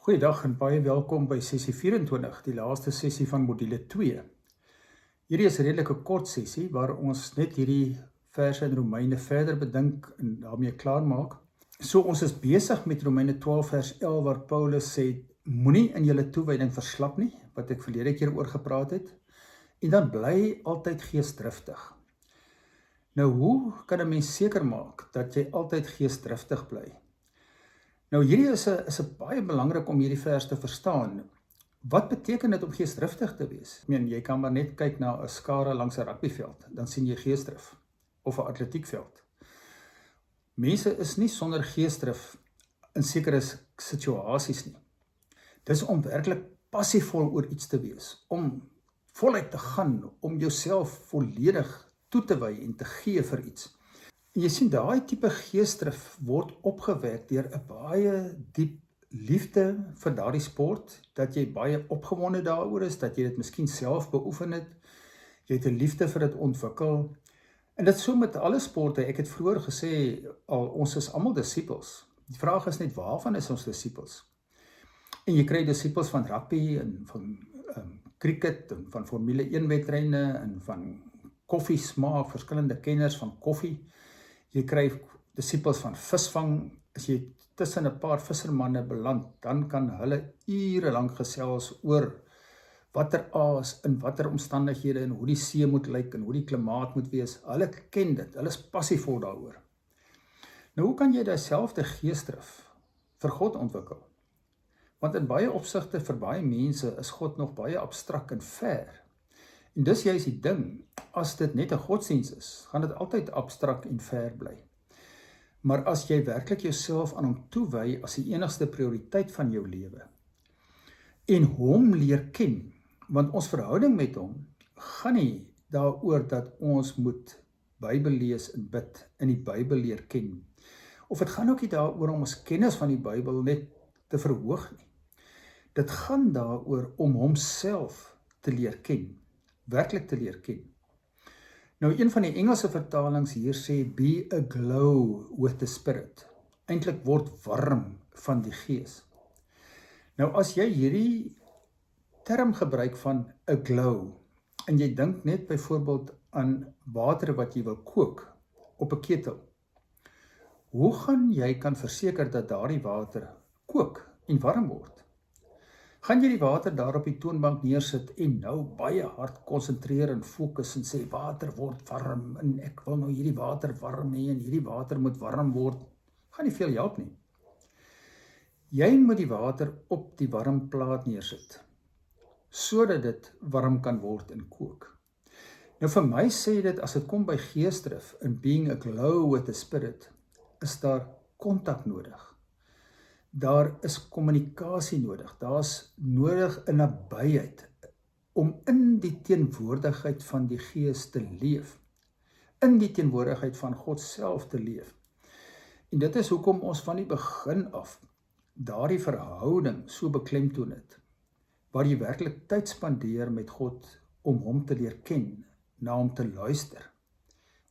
Goeiedag en baie welkom by sessie 24, die laaste sessie van module 2. Hierdie is 'n redelike kort sessie waar ons net hierdie verse in Romeine verder bedink en daarmee klaarmaak. So ons is besig met Romeine 12 vers 11 waar Paulus sê, moenie in julle toewyding verslap nie, wat ek verlede keer oor gepraat het, en dan bly altyd geesdriftig. Nou hoe kan 'n mens seker maak dat jy altyd geesdriftig bly? Nou hierdie is 'n baie belangrik om hierdie vers te verstaan. Wat beteken dit om geesdriftig te wees? Ek meen, jy kan maar net kyk na 'n skare langs 'n rugbyveld, dan sien jy geesdrif, of 'n atletiekveld. Mense is nie sonder geesdrif in sekere situasies nie. Dis om werklik passievol oor iets te wees, om voluit te gaan, om jouself volledig toe te wy en te gee vir iets. En jy sien, daai tipe geesdrif word opgewek deur 'n baie diep liefde vir daardie sport, dat jy baie opgewonde daaroor is, dat jy dit miskien self beoefen het, jy het 'n liefde vir dit ontwikkel. En dit so met alle sporte, ek het vroeër gesê, ons is almal disippels. Die vraag is net, waarvan is ons disippels? En jy kry disippels van rugby, en van cricket, en van Formule 1 wedrenne, en van koffiesmaak, verskillende kenners van koffie. Jy kry disippels van visvang. As jy tussen 'n paar vissermanne beland, dan kan hulle ure lank gesels oor watter aas, in watter omstandighede, en hoe die see moet lyk, en hoe die klimaat moet wees. Hulle ken dit, hulle is passievol daaroor. Nou hoe kan jy dieselfde geesdrif vir God ontwikkel? Want in baie opsigte vir baie mense is God nog baie abstrak en ver. En dis juist die ding, as dit net 'n godsdiens is, gaan dit altyd abstrak en ver bly. Maar as jy werklik jouself aan hom toewy as die enigste prioriteit van jou lewe, en hom leer ken, want ons verhouding met hom gaan nie daaroor dat ons moet Bybel lees en bid, en die Bybel leer ken. Of dit gaan ook nie daaroor om ons kennis van die Bybel net te verhoog nie. Dit gaan daaroor om homself te leer ken, werklik te leer ken. Nou, een van die Engelse vertalings hier sê, be aglow with the spirit. Eintlik word warm van die gees. Nou, as jy hierdie term gebruik van aglow, en jy dink net byvoorbeeld aan water wat jy wil kook op 'n ketel, hoe gaan jy kan verseker dat daardie water kook en warm word? Gaan jy die water daar op die toonbank neersit en nou baie hard konsentreer en fokus en sê, water word warm, en ek wil nou hierdie water warm hê, en hierdie water moet warm word, gaan nie veel help nie. Jy moet die water op die warm plaat neersit, sodat dit warm kan word en kook. Nou vir my sê dit, as dit kom by geesdrif, in being aglow with the spirit, is daar kontak nodig. Daar is kommunikasie nodig, daar's nodig 'n nabyheid, om in die teenwoordigheid van die Gees te leef, in die teenwoordigheid van God self te leef. En dit is hoekom ons van die begin af daardie verhouding so beklemtoon het, waar jy werklik tyd spandeer met God, om hom te leer ken, na hom te luister,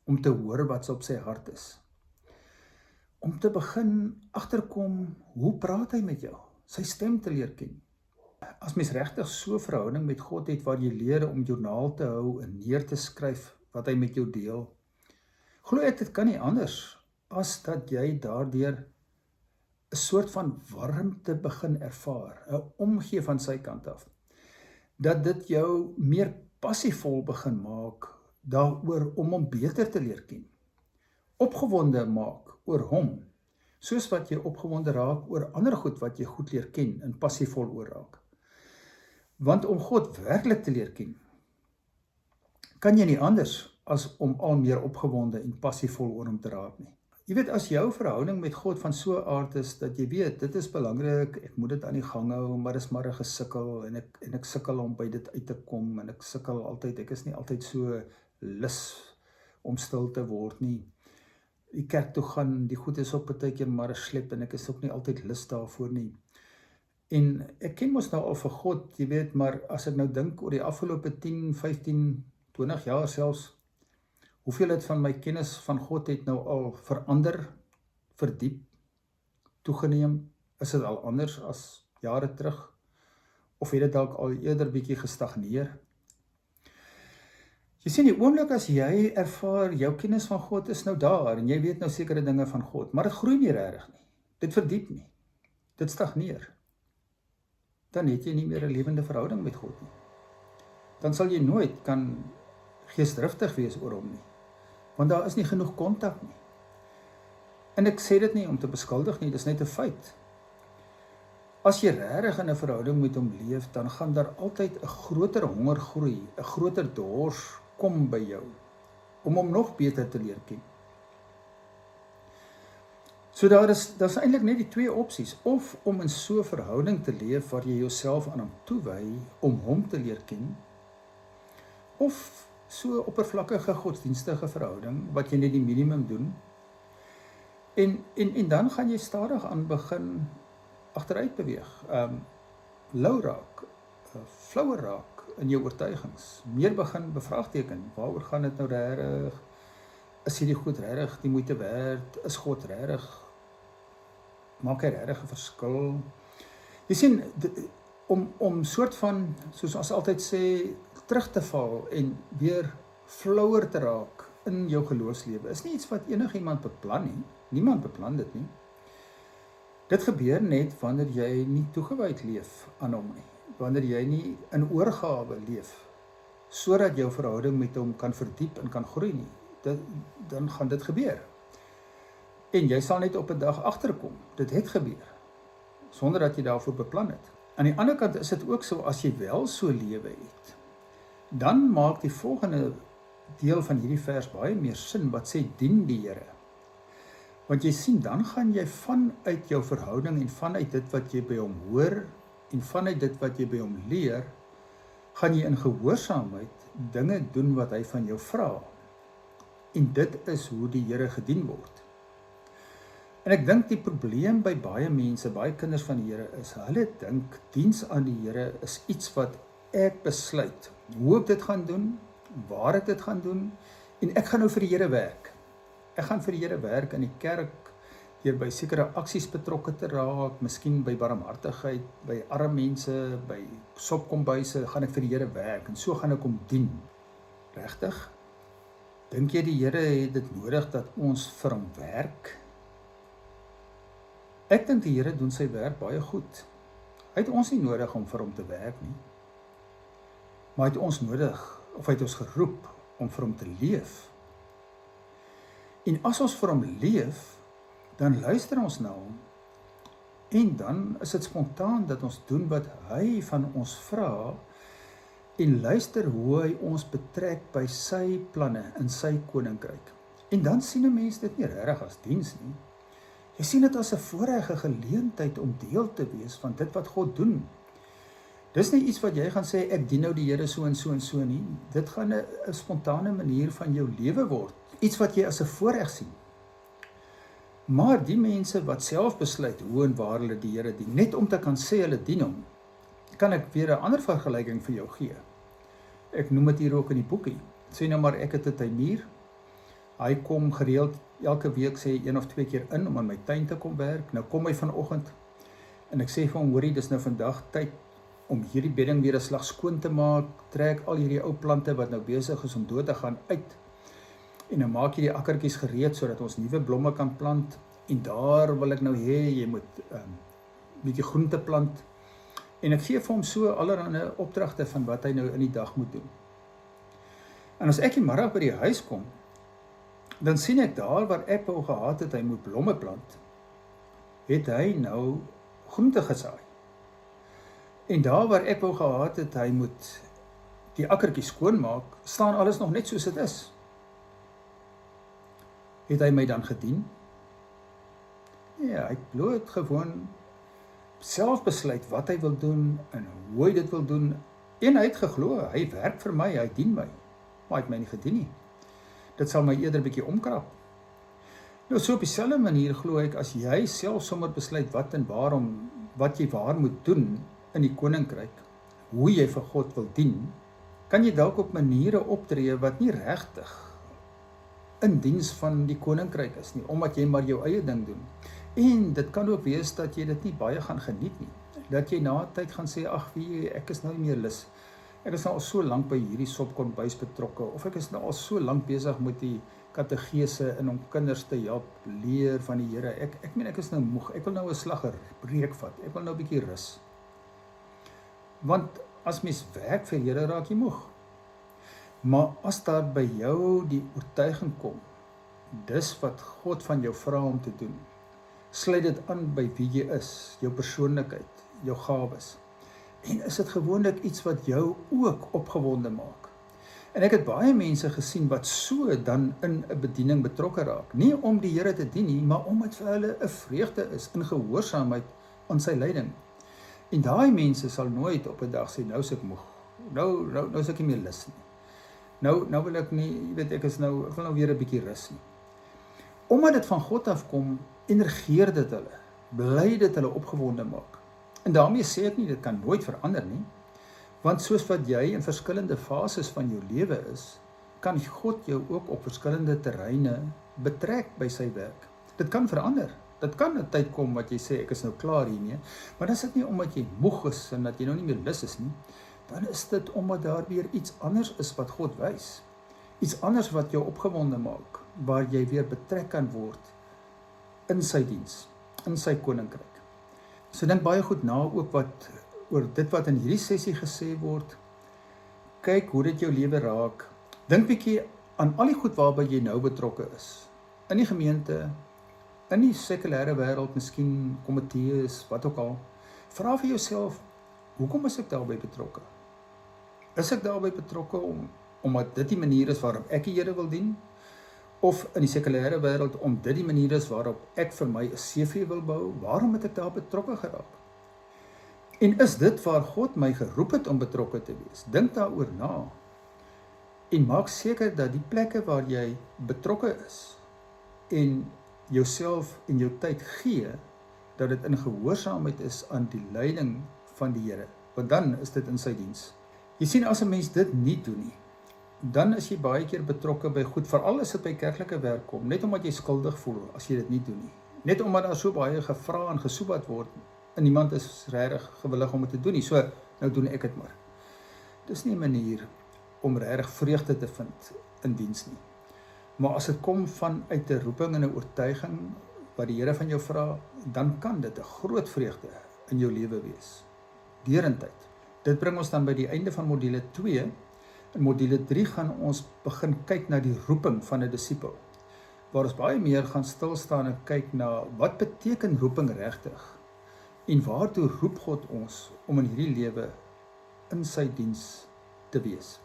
om te hoor wat op sy hart is. Om te begin agterkom, hoe praat hy met jou? Sy stem te leer ken. As mens regtig so 'n verhouding met God het, waar jy leer om joernaal te hou en neer te skryf wat hy met jou deel, glo ek dit kan nie anders as dat jy daardeur 'n soort van warmte begin ervaar, 'n omgee van sy kant af. Dat dit jou meer passievol begin maak daaroor om hom beter te leer ken. Opgewonde maak oor hom, soos wat jy opgewonde raak oor ander goed wat jy goed leer ken en passievol oor raak. Want om God werklik te leer ken, kan jy nie anders as om al meer opgewonde en passievol oor hom te raak nie. Jy weet, as jou verhouding met God van so 'n aard is, dat jy weet, dit is belangrik, ek moet dit aan die gang hou, maar dis maar 'n gesukkel, en ek sukkel om by dit uit te kom, en ek sukkel altyd, ek is nie altyd so lus om stil te word nie. Die kerk toe gaan, die goed is ook partykeer maar 'n slep, en ek is ook nie altyd lus daarvoor nie. En ek ken mos nou al vir God, jy weet, maar as ek nou dink oor die afgelope 10, 15, 20 jaar selfs, hoeveel het van my kennis van God het nou al verander, verdiep, toegeneem? Is dit al anders as jare terug, of het dit dalk al eerder bietjie gestagneer? Jy sien, die oomblik as jy ervaar, jou kennis van God is nou daar, en jy weet nou sekere dinge van God, maar dit groei nie regtig nie, dit verdiep nie, dit stagneer, dan het jy nie meer 'n lewende verhouding met God nie. Dan sal jy nooit kan geesdriftig wees oor hom nie, want daar is nie genoeg kontak nie. En ek sê dit nie om te beskuldig nie, dis net 'n feit. As jy regtig in 'n verhouding met hom leef, dan gaan daar altyd 'n groter honger groei, 'n groter dors kom by jou, om hom nog beter te leer ken. So daar's eintlik net die twee opsies, of om in so 'n verhouding te leef waar jy jouself aan hom toewy om hom te leer ken, of so 'n oppervlakkige godsdienstige verhouding wat jy net die minimum doen, en dan gaan jy stadig aan begin agteruit beweeg, lou raak, flouer raak in jou oortuigings, meer begin bevraagteken, waaroor gaan dit nou regtig, is hierdie goed regtig die moeite werd, is God regtig, maak hy regtig 'n verskil? Jy sien, om soort van, soos ons altyd sê, terug te val en weer flouer te raak in jou geloofslewe, is nie iets wat enigiemand beplan nie, niemand beplan dit nie. Dit gebeur net wanneer jy nie toegewyd leef aan hom nie, wanneer jy nie in oorgawe leef, sodat jou verhouding met hom kan verdiep en kan groei nie, dan gaan dit gebeur. En jy sal net op 'n dag agterkom, dit het gebeur, sonder dat jy daarvoor beplan het. Aan die ander kant is dit ook so, as jy wel so lewe het, dan maak die volgende deel van hierdie vers baie meer sin, wat sê, dien die Here. Want jy sien, dan gaan jy vanuit jou verhouding en vanuit dit wat jy by hom hoor en vanuit dit wat jy by hom leer, gaan jy in gehoorsaamheid dinge doen wat hy van jou vra. En dit is hoe die Here gedien word. En ek dink die probleem by baie mense, baie kinders van die Here is, hulle dink diens aan die Here is iets wat ek besluit, hoe ek dit gaan doen, waar ek dit gaan doen, en ek gaan nou vir die Here werk. Ek gaan vir die Here werk in die kerk, deur by sekere aksies betrokke te raak, miskien by barmhartigheid, by arme mense, by sopkombuise, gaan ek vir die Here werk, en so gaan ek hom dien. Regtig? Dink jy die Here het dit nodig dat ons vir hom werk? Ek dink die Here doen sy werk baie goed. Hy het ons nie nodig om vir hom te werk nie, maar hy het ons nodig, of hy het ons geroep om vir hom te leef. En as ons vir hom leef, dan luister ons na hom, en dan is dit spontaan dat ons doen wat hy van ons vra, en luister hoe hy ons betrek by sy planne in sy koninkryk. En dan sien 'n mens dit nie regtig as diens nie. Jy sien dit as 'n voorregte geleentheid om deel te wees van dit wat God doen. Dis nie iets wat jy gaan sê, ek dien nou die Here so en so en so nie. Dit gaan 'n spontane manier van jou lewe word. Iets wat jy as 'n voorreg sien. Maar die mense wat self besluit hoe en waar hulle die Here dien, net om te kan sê hulle dien hom, kan ek weer 'n ander vergelyking vir jou gee. Ek noem dit hier ook in die boekie. Sê nou maar ek het 'n tuinier. Hy kom gereeld elke week, sê 1 of 2 keer in om aan my tuin te kom werk. Nou kom hy vanoggend en ek sê vir hom, hoorie, dis nou vandag tyd om hierdie bedding weer 'n slag skoon te maak. Trek al hierdie ou plante wat nou besig is om dood te gaan uit. En nou maak jy die akkertjies gereed sodat ons nuwe blomme kan plant. En daar wil ek nou hê jy moet bietjie groente plant. En ek gee vir hom so allerlei opdragte van wat hy nou in die dag moet doen. En as ek die middag by die huis kom, dan sien ek daar waar ek wou gehad het, hy moet blomme plant, het hy nou groente gesaai. En daar waar ek wou gehad het, hy moet die akkertjie skoonmaak, staan alles nog net soos dit is. Het hy my dan gedien? Ja, hy het bloot gewoon self besluit wat hy wil doen en hoe hy dit wil doen. En hy het geglo, hy werk vir my, hy dien my, maar hy het my nie gedien nie. Dit sal my eerder 'n bietjie omkrap. Nou so op dieselfde manier glo ek, as jy self sommer besluit wat en waarom, wat jy waar moet doen in die koninkryk, hoe jy vir God wil dien, kan jy dalk op maniere optree wat nie regtig in diens van die koninkryk is nie, omdat jy maar jou eie ding doen. En dit kan ook wees dat jy dit nie baie gaan geniet nie. dat jy na 'n tyd gaan sê, ag wie, ek is nou nie meer lus. Ek is nou al so lank by hierdie sopkombuis betrokke, of ek is nou al so lank besig met die kategese en om kinders te help leer van die Here. Ek meen ek is nou moeg. Ek wil nou 'n slagger breek vat. Ek wil nou 'n bietjie rus. Want as mens werk vir die Here, raak jy moeg. Maar as daar by jou die oortuiging kom, dis wat God van jou vra om te doen, sluit dit aan by wie jy is, jou persoonlikheid, jou gawes. En is dit gewoonlik iets wat jou ook opgewonde maak. En ek het baie mense gesien wat so dan in 'n bediening betrokke raak. Nie om die Here te dien nie, maar omdat vir hulle 'n vreugde is in gehoorsaamheid aan sy leiding. En daai mense sal nooit op 'n dag sê, nou is ek moeg. Nou is ek nie meer lus nie. Nou wil ek nie, jy weet, ek wil nou weer 'n bietjie rus nie. Omdat dit van God afkom, energeer dit hulle, bly dit hulle opgewonde maak. En daarmee sê ek nie, dit kan nooit verander nie, want soos wat jy in verskillende fases van jou lewe is, kan God jou ook op verskillende terreine betrek by sy werk. Dit kan verander. Dit kan 'n tyd kom wat jy sê, ek is nou klaar hiermee, maar dan is dit nie omdat jy moeg is en dat jy nou nie meer lus is nie, dan is dit omdat daar weer iets anders is wat God wys. Iets anders wat jou opgewonde maak, waar jy weer betrek kan word in sy diens, in sy koninkryk. So dink baie goed na ook oor dit wat in hierdie sessie gesê word. Kyk hoe dit jou lewe raak. Dink bietjie aan al die goed waarby jy nou betrokke is. In die gemeente, in die sekulêre wêreld, miskien komitees, wat ook al. Vra vir jouself, hoekom is ek daarbey betrokke? Is ek daarbey betrokke omdat dit die manier is waarop ek die Here wil dien? Of in die sekulêre wêreld om dit die manier is waarop ek vir my 'n CV wil bou? Waarom het ek daar betrokke geraak? En is dit waar God my geroep het om betrokke te wees? Dink daaroor na. En maak seker dat die plekke waar jy betrokke is en jouself en jou tyd gee, dat dit in gehoorsaamheid is aan die leiding van die Here. Want dan is dit in sy diens. Jy sien, as 'n mens dit nie doen nie, dan is jy baie keer betrokke by goed, veral as dit by kerklike werk kom, net omdat jy skuldig voel as jy dit nie doen nie. Net omdat daar so baie gevra en gesoebat word, en niemand is regtig gewillig om dit te doen nie, so nou doen ek dit maar. Dis nie 'n manier om regtig vreugde te vind in diens nie. Maar as dit kom vanuit 'n roeping en 'n oortuiging wat die Here van jou vra, dan kan dit 'n groot vreugde in jou lewe wees, deurentyd. Dit bring ons dan by die einde van module 2. In module 3 gaan ons begin kyk na die roeping van 'n disipel, waar ons baie meer gaan stil staan en kyk na wat beteken roeping regtig, en waartoe roep God ons om in hierdie lewe in sy diens te wees.